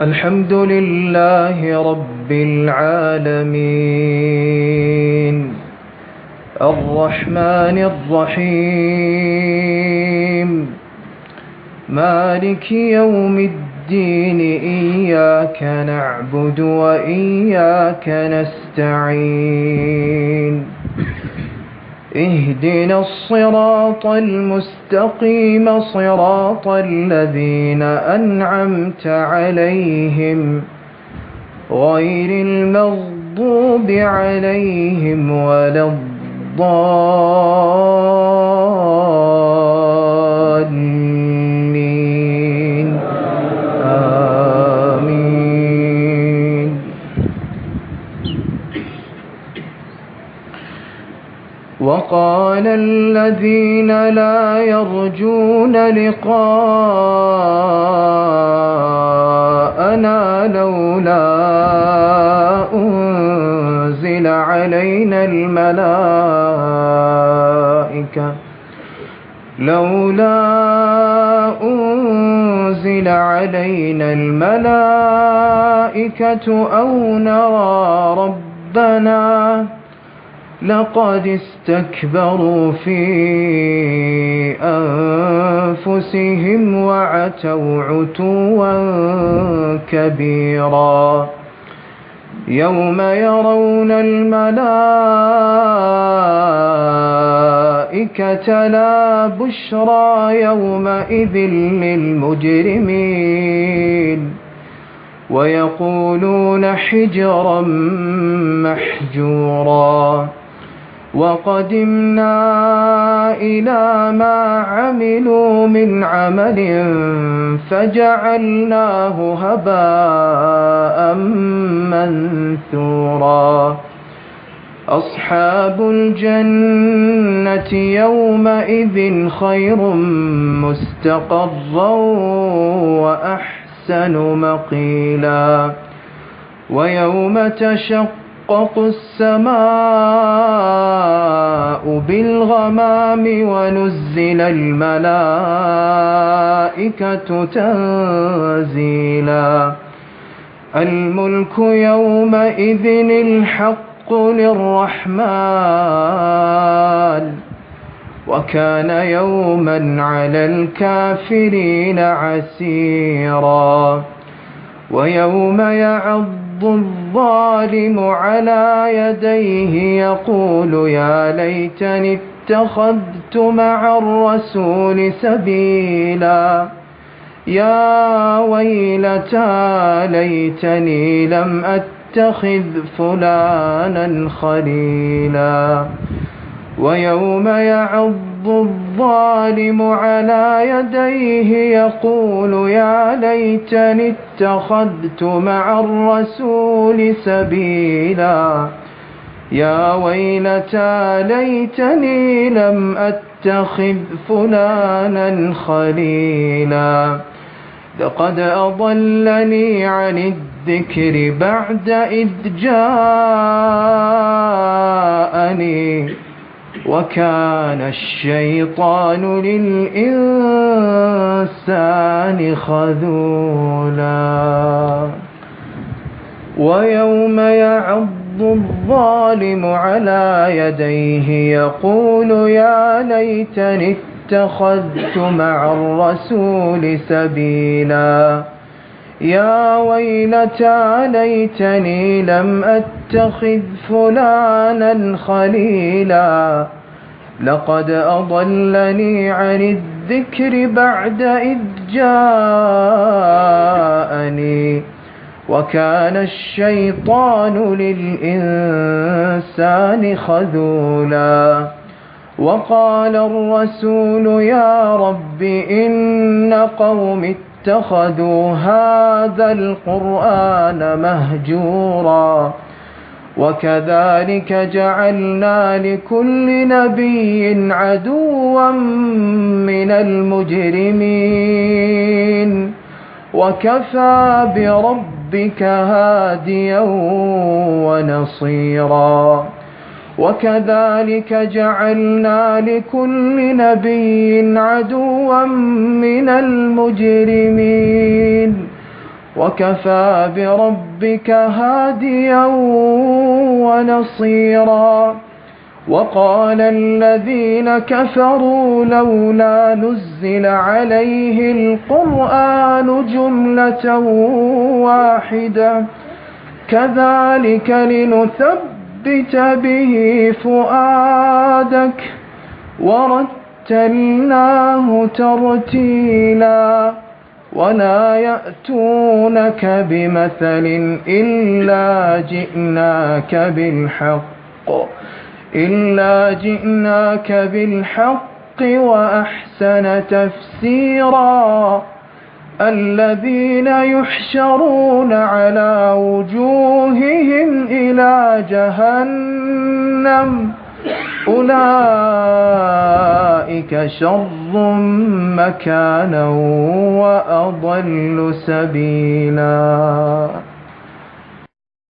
الحمد لله رب العالمين الرحمن الرحيم مالك يوم الدين إياك نعبد وإياك نستعين اهدنا الصراط المستقيم صراط الذين أنعمت عليهم غير المغضوب عليهم ولا الضالين آمين. وقال الذين لا يرجون لقاءنا لولا أنزل علينا الملائكة أو نرى ربنا لقد استكبروا في أنفسهم وعتوا عتوا كبيرا. يوم يرون الملائكة لا بشرى يومئذ للمجرمين ويقولون حجرا محجورا. وقدمنا إلى ما عملوا من عمل فجعلناه هباء منثورا. أصحاب الجنة يومئذ خير مستقرا وأحسن مقيلا. ويوم تشقق السماء بالغمام ونزل الملائكة تنزيلا. الملك يومئذ الحق للرحمن وكان يوما على الكافرين عسيرا. ويوم يعض الظالم على يديه يقول يا ليتني اتخذت مع الرسول سبيلا. يا ويلتى ليتني لم أتخذ فلانا خليلا. ويوم يعض الظالم على يديه يقول يا ليتني اتخذت مع الرسول سبيلا. يا ويلتى ليتني لم أتخذ فلانا خليلا. لقد أضلني عن الذكر بعد إذ جاءني وكان الشيطان للإنسان خذولا. ويوم يعض الظالم على يديه يقول يا ليتني اتخذت مع الرسول سبيلا. يا ويلتى ليتني لم أتخذ فلانا خليلا. لقد أضلني عن الذكر بعد إذ جاءني وكان الشيطان للإنسان خذولا. وقال الرسول يا رب إن قوم اتخذوا هذا القرآن مهجورا. وكذلك جعلنا لكل نبي عدوا من المجرمين وكفى بربك هاديا ونصيرا. وكذلك جعلنا لكل نبي عدوا من المجرمين وكفى بربك هاديا ونصيرا. وقال الذين كفروا لولا نزل عليه القرآن جملة واحدة كذلك لنثبت به فؤادك ورتلناه ترتيلا. ولا يأتونك بمثل إلا جئناك بالحق وأحسن تفسيرا. الذين يحشرون على وجوههم إلى جهنم أولئك شر مكانا وأضل سبيلا.